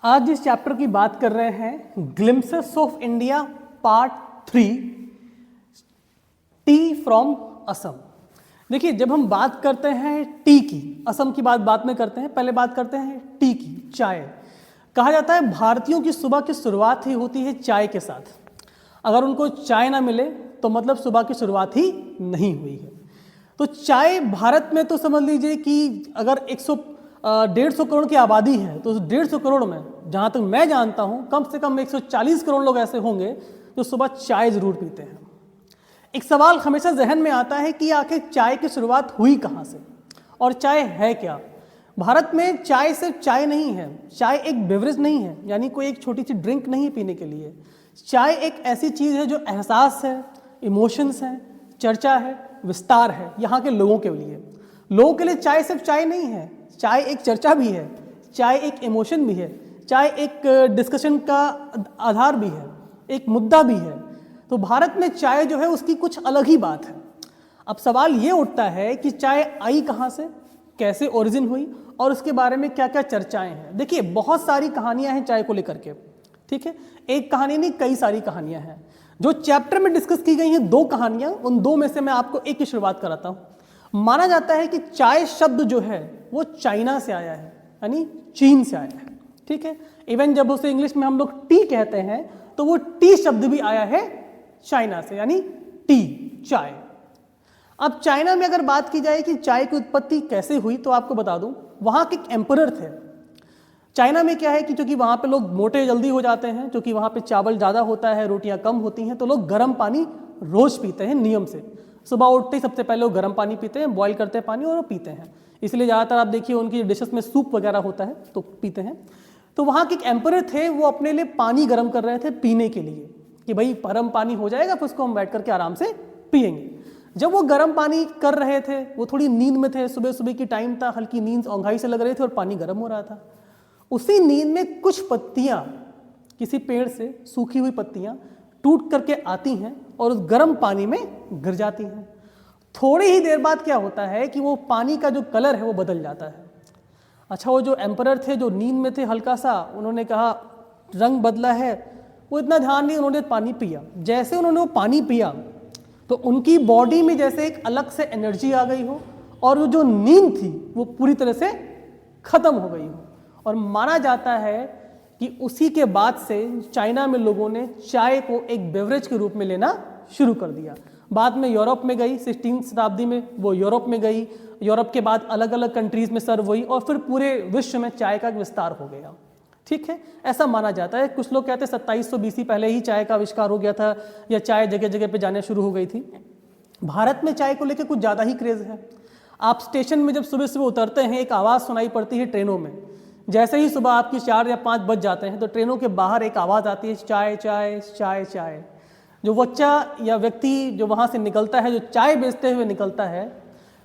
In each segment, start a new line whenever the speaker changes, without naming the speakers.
आज जिस चैप्टर की बात कर रहे हैं glimpses of India part 3 T from Assam. देखिए, जब हम बात करते हैं टी की, असम की बात में करते हैं, पहले बात करते हैं टी की, चाय। कहा जाता है भारतीयों की सुबह की शुरुआत ही होती है चाय के साथ। अगर उनको चाय ना मिले तो मतलब सुबह की शुरुआत ही नहीं हुई है। तो चाय भारत में तो समझ लीजिए कि अगर 150 करोड़ की आबादी है तो उस 150 करोड़ में जहाँ तक मैं जानता हूँ कम से कम 140 करोड़ लोग ऐसे होंगे जो सुबह चाय ज़रूर पीते हैं। एक सवाल हमेशा जहन में आता है कि आखिर चाय की शुरुआत हुई कहाँ से और चाय है क्या। भारत में चाय सिर्फ चाय नहीं है, चाय एक बेवरेज नहीं है, यानी कोई एक छोटी सी ड्रिंक नहीं पीने के लिए। चाय एक ऐसी चीज़ है जो एहसास है, इमोशंस है, चर्चा है, विस्तार है यहाँ के लोगों के लिए। लोगों के लिए चाय सिर्फ चाय नहीं है, चाय एक चर्चा भी है, चाय एक इमोशन भी है, चाय एक डिस्कशन का आधार भी है, एक मुद्दा भी है। तो भारत में चाय जो है उसकी कुछ अलग ही बात है। अब सवाल ये उठता है कि चाय आई कहाँ से, कैसे ओरिजिन हुई और उसके बारे में क्या क्या चर्चाएं हैं। देखिए, बहुत सारी कहानियां हैं चाय को लेकर के, ठीक है। एक कहानी नहीं, कई सारी कहानियां हैं। जो चैप्टर में डिस्कस की गई हैं 2 कहानियां, उन 2 में से मैं आपको एक की शुरुआत कराता हूं। माना जाता है कि चाय शब्द जो है वो चाइना से आया है, यानी चीन से आया है, ठीक है। इवन जब उसे इंग्लिश में हम लोग टी कहते हैं तो वो टी शब्द भी आया है चाइना से, यानी टी, चाय। अब चाइना में अगर बात की जाए कि चाय की उत्पत्ति कैसे हुई तो आपको बता दूं, वहां के एक एम्परर थे। चाइना में क्या है कि चूंकि वहाँ पे लोग मोटे जल्दी हो जाते हैं, क्योंकि वहाँ पे चावल ज़्यादा होता है, रोटियाँ कम होती हैं, तो लोग गर्म पानी रोज़ पीते हैं नियम से। सुबह उठते ही सबसे पहले वो गर्म पानी पीते हैं, बॉईल करते हैं पानी और वो पीते हैं। इसलिए ज़्यादातर आप देखिए उनकी डिशेस में सूप वगैरह होता है तो पीते हैं। तो वहाँ के एक एम्परर थे, वो अपने लिए पानी गर्म कर रहे थे पीने के लिए कि भाई गर्म पानी हो जाएगा फिर उसको हम बैठ करके आराम से पियेंगे। जब वो गर्म पानी कर रहे थे, वो थोड़ी नींद में थे, सुबह सुबह की टाइम था, हल्की नींद औंघाई से लग रही थी और पानी गर्म हो रहा था। उसी नींद में कुछ पत्तियां, किसी पेड़ से सूखी हुई पत्तियां टूट करके आती हैं और उस गर्म पानी में गिर जाती हैं। थोड़ी ही देर बाद क्या होता है कि वो पानी का जो कलर है वो बदल जाता है। अच्छा, वो जो एम्परर थे, जो नींद में थे हल्का सा, उन्होंने कहा रंग बदला है, वो इतना ध्यान नहीं, उन्होंने पानी पिया। जैसे उन्होंने वो पानी पिया तो उनकी बॉडी में जैसे एक अलग से एनर्जी आ गई हो और वो जो नींद थी वो पूरी तरह से खत्म हो गई हो। और माना जाता है कि उसी के बाद से चाइना में लोगों ने चाय को एक बेवरेज के रूप में लेना शुरू कर दिया। बाद में यूरोप में गई, 16वीं शताब्दी में वो यूरोप में गई, यूरोप के बाद अलग अलग कंट्रीज़ में सर्व हुई और फिर पूरे विश्व में चाय का विस्तार हो गया, ठीक है। ऐसा माना जाता है। कुछ लोग कहते हैं 2700 BC पहले ही चाय का आविष्कार हो गया था या चाय जगह जगह पे जाने शुरू हो गई थी। भारत में चाय को लेकर कुछ ज़्यादा ही क्रेज़ है। आप स्टेशन में जब सुबह सुबह उतरते हैं, एक आवाज़ सुनाई पड़ती है ट्रेनों में। जैसे ही सुबह आपकी 4 या 5 बज जाते हैं तो ट्रेनों के बाहर एक आवाज़ आती है, चाय चाय चाय चाय। जो बच्चा या व्यक्ति जो वहाँ से निकलता है, जो चाय बेचते हुए निकलता है,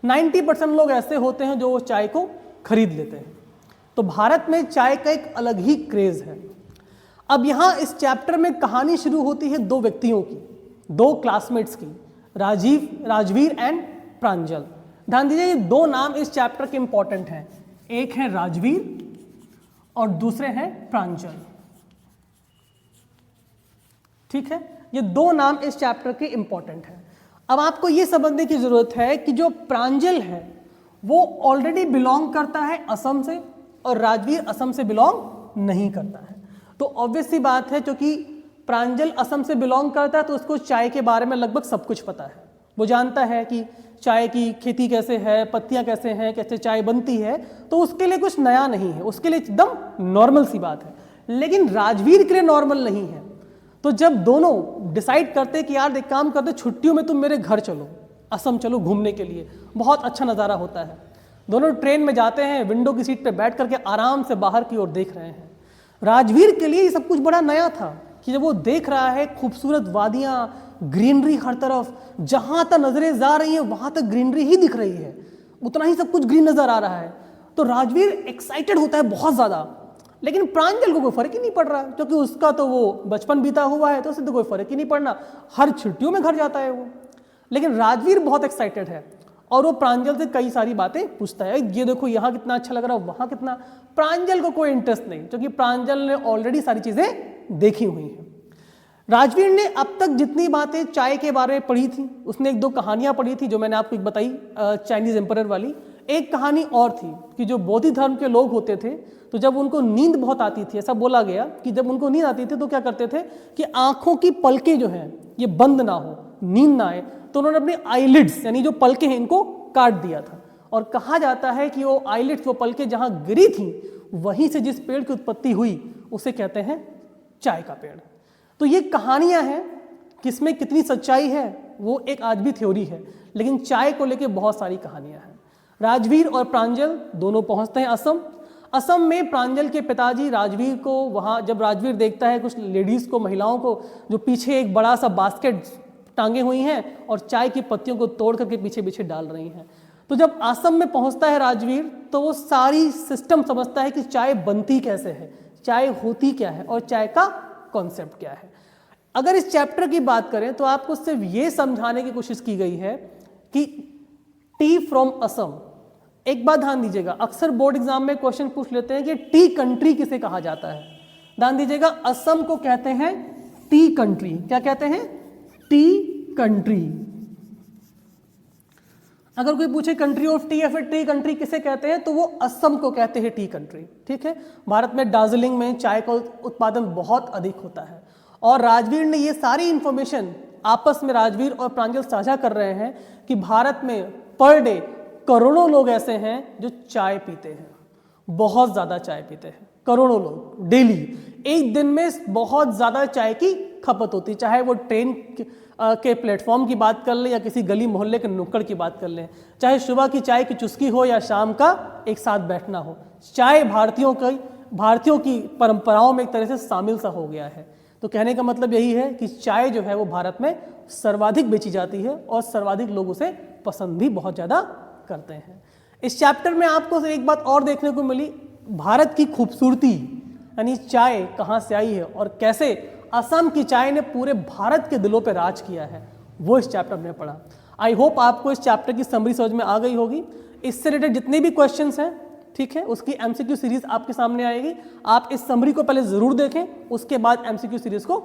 90% लोग ऐसे होते हैं जो वो चाय को खरीद लेते हैं। तो भारत में चाय का एक अलग ही क्रेज़ है। अब यहाँ इस चैप्टर में कहानी शुरू होती है 2 व्यक्तियों की, 2 क्लासमेट्स की, राजवीर एंड प्रांजल। ध्यान दीजिए, ये 2 नाम इस चैप्टर के इंपॉर्टेंट हैं। एक है राजवीर और दूसरे हैं प्रांजल, ठीक है। ये 2 नाम इस चैप्टर के इंपॉर्टेंट हैं। अब आपको ये समझने की जरूरत है कि जो प्रांजल है वो ऑलरेडी बिलोंग करता है असम से और राजवीर असम से बिलोंग नहीं करता है। तो ऑब्वियस सी बात है, क्योंकि प्रांजल असम से बिलोंग करता है तो उसको चाय के बारे में लगभग सब कुछ पता है। वो जानता है कि चाय की खेती कैसे है, पत्तियां कैसे हैं, कैसे चाय बनती है, तो उसके लिए कुछ नया नहीं है, उसके लिए एकदम नॉर्मल सी बात है। लेकिन राजवीर के लिए नॉर्मल नहीं है। तो जब दोनों डिसाइड करते कि यार एक काम करते, छुट्टियों में तुम मेरे घर चलो, असम चलो घूमने के लिए, बहुत अच्छा नज़ारा होता है। दोनों ट्रेन में जाते हैं, विंडो की सीट पे बैठ करके आराम से बाहर की ओर देख रहे हैं। राजवीर के लिए ये सब कुछ बड़ा नया था कि जब वो देख रहा है खूबसूरत वादियाँ, ग्रीनरी हर तरफ, जहाँ तक नजरें जा रही हैं वहाँ तक ग्रीनरी ही दिख रही है, उतना ही सब कुछ ग्रीन नज़र आ रहा है। तो राजवीर एक्साइटेड होता है बहुत ज़्यादा। लेकिन प्रांजल को कोई फ़र्क ही नहीं पड़ रहा, क्योंकि उसका तो वो बचपन बीता हुआ है तो उसे तो कोई फ़र्क ही नहीं पड़ना, हर छुट्टियों में घर जाता है वो। लेकिन राजवीर बहुत एक्साइटेड है और वो प्रांजल से कई सारी बातें पूछता है, ये देखो यहाँ कितना अच्छा लग रहा है, वहाँ कितना। प्रांजल को कोई इंटरेस्ट नहीं, क्योंकि प्रांजल ने ऑलरेडी सारी चीज़ें देखी हुई हैं। राजवीर ने अब तक जितनी बातें चाय के बारे में पढ़ी थी, उसने एक दो कहानियाँ पढ़ी थी जो मैंने आपको एक बताई, चाइनीज एम्परर वाली। एक कहानी और थी कि जो बौद्ध धर्म के लोग होते थे, तो जब उनको नींद बहुत आती थी, ऐसा बोला गया कि जब उनको नींद आती थी तो क्या करते थे कि आंखों की पलकें जो हैं ये बंद ना हो, नींद ना आए, तो उन्होंने अपनी आईलिड्स यानी जो पलकें हैं इनको काट दिया था। और कहा जाता है कि वो आईलिड्स, वो पलकें जहाँ गिरी थी, वहीं से जिस पेड़ की उत्पत्ति हुई उसे कहते हैं चाय का पेड़। तो ये कहानियाँ हैं, किसमें कितनी सच्चाई है वो एक आज भी थ्योरी है, लेकिन चाय को लेकर बहुत सारी कहानियाँ हैं। राजवीर और प्रांजल दोनों पहुंचते हैं असम। असम में प्रांजल के पिताजी राजवीर को, वहाँ जब राजवीर देखता है कुछ लेडीज़ को, महिलाओं को, जो पीछे एक बड़ा सा बास्केट टांगे हुई हैं और चाय की पत्तियों को तोड़ करके पीछे पीछे डाल रही हैं, तो जब असम में पहुंचता है राजवीर तो वो सारी सिस्टम समझता है कि चाय बनती कैसे है, चाय होती क्या है और चाय का कॉन्सेप्ट क्या है। अगर इस चैप्टर की बात करें तो आपको सिर्फ ये समझाने की कोशिश की गई है कि टी फ्रॉम असम। एक बात ध्यान दीजिएगा, अक्सर बोर्ड एग्जाम में क्वेश्चन पूछ लेते हैं कि टी कंट्री किसे कहा जाता है। ध्यान दीजिएगा, असम को कहते हैं टी कंट्री। क्या कहते हैं? T country. अगर कोई पूछे कंट्री ऑफ टी या फिर टी कंट्री किसे कहते हैं, तो वो असम को कहते हैं टी कंट्री। ठीक है, भारत में दार्जिलिंग में चाय का उत्पादन बहुत अधिक होता है और राजवीर ने ये सारी इंफॉर्मेशन आपस में राजवीर और प्रांजल साझा कर रहे हैं कि भारत में पर डे करोड़ों लोग ऐसे हैं जो चाय पीते हैं, बहुत ज़्यादा चाय पीते हैं, करोड़ों लोग डेली। एक दिन में बहुत ज़्यादा चाय की खपत होती है, चाहे वो ट्रेन के प्लेटफॉर्म की बात कर ले या किसी गली मोहल्ले के नुक्कड़ की बात कर ले, चाहे सुबह की चाय की चुस्की हो या शाम का एक साथ बैठना हो, चाय भारतीयों की परंपराओं में एक तरह से शामिल सा हो गया है। तो कहने का मतलब यही है कि चाय जो है वो भारत में सर्वाधिक बेची जाती है और सर्वाधिक लोग उसे पसंद भी बहुत ज़्यादा करते हैं। इस चैप्टर में आपको एक बात और देखने को मिली, भारत की खूबसूरती यानी चाय कहाँ से आई है और कैसे असम की चाय ने पूरे भारत के दिलों पर राज किया है, वो इस चैप्टर में पढ़ा। आई होप आपको इस चैप्टर की समरी समझ में आ गई होगी। इससे रिलेटेड जितने भी क्वेश्चंस हैं, ठीक है, उसकी एमसीक्यू सीरीज आपके सामने आएगी। आप इस समरी को पहले जरूर देखें, उसके बाद एमसीक्यू सीरीज को